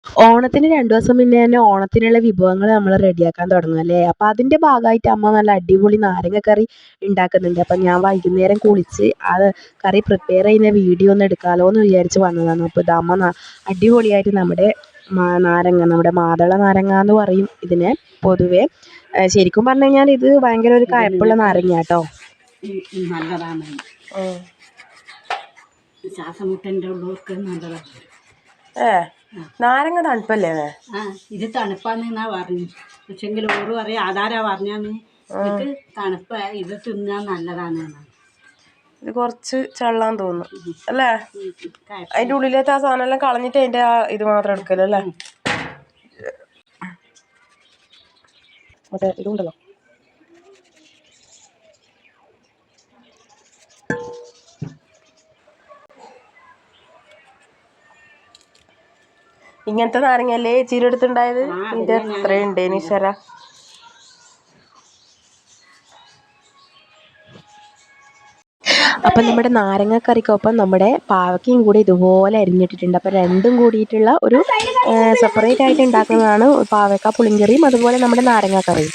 ഓണത്തിന് 2 ദിവസം മുന്നേ തന്നെ ഓണത്തിനുള്ള വിഭവങ്ങൾ നമ്മൾ റെഡിയാക്കാൻ തുടങ്ങും അല്ലേ? അപ്പോൾ അതിൻ്റെ ഭാഗമായിട്ട് അമ്മ നല്ല അടിപൊളി നാരങ്ങ കറി ഉണ്ടാക്കുന്നുണ്ട്. അപ്പം ഞാൻ വൈകുന്നേരം കുളിച്ച് ആ കറി പ്രിപ്പയർ ചെയ്യുന്ന വീഡിയോ ഒന്ന് എടുക്കാമല്ലോ എന്ന് വിചാരിച്ച് വന്നതാണ്. അപ്പോൾ ഇത് അമ്മ അടിപൊളിയായിട്ട് നമ്മുടെ നാരങ്ങ, നമ്മുടെ മാതള നാരങ്ങ എന്ന് പറയും ഇതിനെ പൊതുവേ. ശരിക്കും പറഞ്ഞു കഴിഞ്ഞാൽ ഇത് ഭയങ്കര ഒരു കയ്പ്പുള്ള നാരങ്ങ കേട്ടോ. നല്ലതാണ്, ശ്വാസമുട്ടൻ്റെ ഉള്ളവർക്ക് നല്ലതാണ്. നാരങ്ങ തണുപ്പല്ലേ? ഇത് തണുപ്പാന്നാ പറഞ്ഞു. പക്ഷെങ്കിൽ ഓറ് പറയാ ആധാരാ പറഞ്ഞാന്ന് ഇത് തണുപ്പ്, ഇത് തിന്നാൻ നല്ലതാണ്. ഇത് കുറച്ച് ചള്ളാൻ തോന്നുന്നു അല്ലേ? അതിൻ്റെ ഉള്ളിലത്തെ ആ സാധനം എല്ലാം കളഞ്ഞിട്ട് അതിൻ്റെ ആ ഇത് മാത്രം എടുക്കലല്ലേ? മറ്റേ ഇതുണ്ടല്ലോ, ഇങ്ങനത്തെ നാരങ്ങയല്ലേ ചീരെടുത്തുണ്ടായത്? ഇതിൻ്റെ എത്രയുണ്ട് നിശര? അപ്പം നമ്മുടെ നാരങ്ങക്കറിക്കൊപ്പം നമ്മുടെ പാവയ്ക്കയും കൂടി ഇതുപോലെ അരിഞ്ഞിട്ടിട്ടുണ്ട്. അപ്പം രണ്ടും കൂടിയിട്ടുള്ള ഒരു സെപ്പറേറ്റ് ആയിട്ട് ഉണ്ടാക്കുന്നതാണ് പാവയ്ക്ക പുളിങ്കറിയും അതുപോലെ നമ്മുടെ നാരങ്ങക്കറിയും.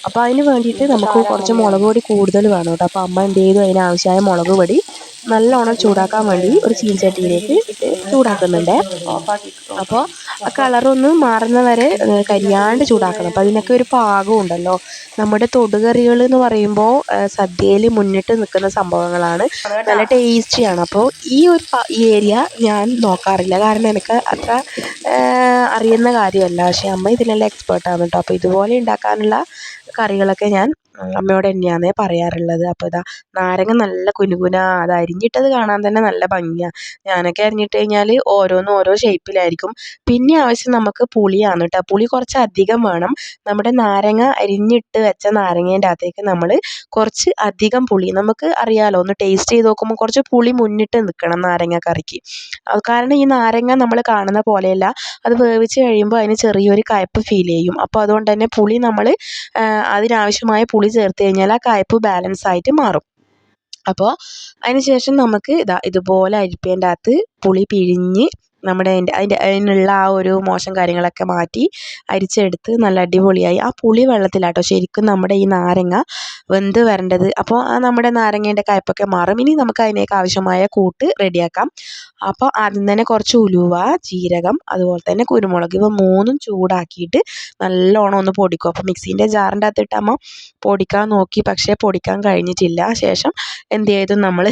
അപ്പോൾ അതിന് വേണ്ടിയിട്ട് നമുക്ക് കുറച്ച് മുളക് പൊടി കൂടുതൽ വേണം കേട്ടോ. അപ്പോൾ അമ്മ എന്ത് ചെയ്തു, അതിനാവശ്യമായ മുളക് പൊടി നല്ലോണം ചൂടാക്കാൻ വേണ്ടി ഒരു ചീനച്ചട്ടിയിലേക്ക് ഇട്ട് ചൂടാക്കുന്നുണ്ട്. അപ്പോൾ ആ കളറൊന്ന് മാറുന്ന വരെ കരിയാണ്ട് ചൂടാക്കണം. അപ്പോൾ അതിനൊക്കെ ഒരു പാകം ഉണ്ടല്ലോ. നമ്മുടെ തൊടുകറികൾ എന്ന് പറയുമ്പോൾ സദ്യയിൽ മുന്നിട്ട് നിൽക്കുന്ന സംഭവങ്ങളാണ്, നല്ല ടേസ്റ്റിയാണ്. അപ്പോൾ ഈ ഏരിയ ഞാൻ നോക്കാറില്ല, കാരണം എനിക്ക് അത്ര അറിയുന്ന കാര്യമല്ല. പക്ഷേ അമ്മ ഇതിനെല്ലാം എക്സ്പേർട്ടാണ് കേട്ടോ. അപ്പോൾ ഇതുപോലെ ഉണ്ടാക്കാനുള്ള കറികളൊക്കെ ഞാൻ അമ്മയോട് തന്നെയാണേ പറയാറുള്ളത്. അപ്പോൾ ഇതാ നാരങ്ങ നല്ല കുനുകുന, അത് അരിഞ്ഞിട്ടത് കാണാൻ തന്നെ നല്ല ഭംഗിയാണ്. ഞാനൊക്കെ അരിഞ്ഞിട്ട് കഴിഞ്ഞാൽ ഓരോന്നും ഓരോ ഷേപ്പിലായിരിക്കും. പിന്നെ ആവശ്യം നമുക്ക് പുളിയാണ് കേട്ടോ. പുളി കുറച്ച് അധികം വേണം. നമ്മുടെ നാരങ്ങ അരിഞ്ഞിട്ട് വെച്ച നാരങ്ങേൻ്റെ അകത്തേക്ക് നമ്മൾ കുറച്ച് അധികം പുളി, നമുക്ക് അറിയാമല്ലോ, ഒന്ന് ടേസ്റ്റ് ചെയ്ത് നോക്കുമ്പോൾ കുറച്ച് പുളി മുന്നിട്ട് നിൽക്കണം നാരങ്ങ കറിക്ക്. കാരണം ഈ നാരങ്ങ നമ്മൾ കാണുന്ന പോലെയല്ല, അത് വേവിച്ച് കഴിയുമ്പോൾ അതിന് ചെറിയൊരു കയ്പ്പ് ഫീൽ ചെയ്യും. അപ്പോൾ അതുകൊണ്ട് തന്നെ പുളി നമ്മൾ അതിനാവശ്യമായ പുളി ചേർത്ത് കഴിഞ്ഞാൽ ആ കയ്പ്പ് ബാലൻസ് ആയിട്ട് മാറും. അപ്പോൾ അതിന് ശേഷം നമുക്ക് ഇതുപോലെ അരിപ്പേൻ്റെ അകത്ത് പുളി പിഴിഞ്ഞ് നമ്മുടെ അതിനുള്ള ആ ഒരു മോശം കാര്യങ്ങളൊക്കെ മാറ്റി അരിച്ചെടുത്ത് നല്ല അടിപൊളിയായി ആ പുളി വെള്ളത്തിലാട്ടോ ശരിക്കും നമ്മുടെ ഈ നാരങ്ങ വെന്ത് വരേണ്ടത്. അപ്പോൾ ആ നമ്മുടെ നാരങ്ങേൻ്റെ കയ്പ്പൊക്കെ മാറും. ഇനി നമുക്ക് അതിനേക്ക് ആവശ്യമായ കൂട്ട് റെഡിയാക്കാം. അപ്പോൾ ആദ്യം തന്നെ കുറച്ച് ഉലുവ, ജീരകം, അതുപോലെ തന്നെ കുരുമുളക്, ഇവ മൂന്നും ചൂടാക്കിയിട്ട് നല്ലോണം ഒന്ന് പൊടിക്കും. അപ്പോൾ മിക്സീൻ്റെ ജാറിൻ്റെ അകത്തിട്ട് അമ്മ പൊടിക്കാൻ നോക്കി, പക്ഷേ പൊടിക്കാൻ കഴിഞ്ഞിട്ടില്ല. ശേഷം എന്ത് ചെയ്തു, നമ്മൾ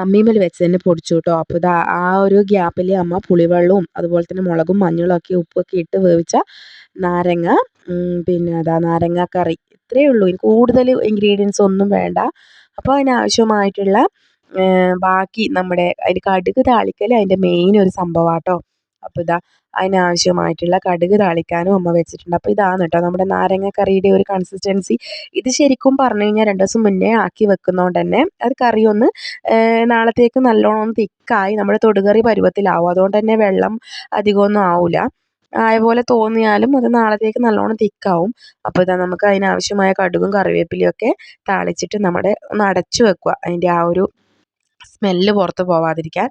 അമ്മീമ്മൽ വെച്ച് തന്നെ പൊടിച്ചു കേട്ടോ. അപ്പോൾ ആ ഒരു ഗ്യാപ്പിൽ അമ്മ പുളിവെള്ളവും അതുപോലെ തന്നെ മുളകും മഞ്ഞളൊക്കെ ഉപ്പൊക്കെ ഇട്ട് വേവിച്ച നാരങ്ങ, പിന്നെ നാരങ്ങ കറി, ഇത്രയേ ഉള്ളൂ. കൂടുതൽ ഇൻഗ്രീഡിയൻസ് ഒന്നും വേണ്ട. അപ്പോൾ അതിനാവശ്യമായിട്ടുള്ള ബാക്കി നമ്മുടെ അതിന് കടുക് താളിക്കൽ അതിൻ്റെ മെയിൻ ഒരു സംഭവമാണ് കേട്ടോ. അപ്പോൾ അതിനാവശ്യമായിട്ടുള്ള കടുക് താളിക്കാനും അമ്മ വെച്ചിട്ടുണ്ട്. അപ്പോൾ ഇതാണ് കേട്ടോ നമ്മുടെ നാരങ്ങ കറിയുടെ ഒരു കൺസിസ്റ്റൻസി. ഇത് ശരിക്കും പറഞ്ഞു കഴിഞ്ഞാൽ 2 ദിവസം മുന്നേ ആക്കി വെക്കുന്നതുകൊണ്ട് തന്നെ അത് കറി ഒന്ന് നാളത്തേക്ക് നല്ലോണം ഒന്ന് തിക്കായി നമ്മുടെ തൊടുകറി പരുവത്തിലാവും. അതുകൊണ്ട് തന്നെ വെള്ളം അധികമൊന്നും ആവില്ല. ആയപോലെ തോന്നിയാലും അത് നാളത്തേക്ക് നല്ലോണം തിക്കാവും. അപ്പോൾ നമുക്ക് അതിനാവശ്യമായ കടുകും കറിവേപ്പിലയും ഒക്കെ താളിച്ചിട്ട് നമ്മുടെ ഒന്ന് അടച്ചു വെക്കുക, അതിൻ്റെ ആ ഒരു സ്മെല്ല് പുറത്ത് പോവാതിരിക്കാൻ.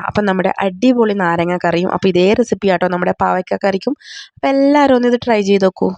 അപ്പം നമ്മുടെ അടിപൊളി നാരങ്ങ കറിയും. അപ്പോൾ ഇതേ റെസിപ്പി ആട്ടോ നമ്മുടെ പാവയ്ക്ക കറിക്കും. അപ്പോൾ എല്ലാവരും ഒന്ന് ഇത് ട്രൈ ചെയ്ത് നോക്കൂ.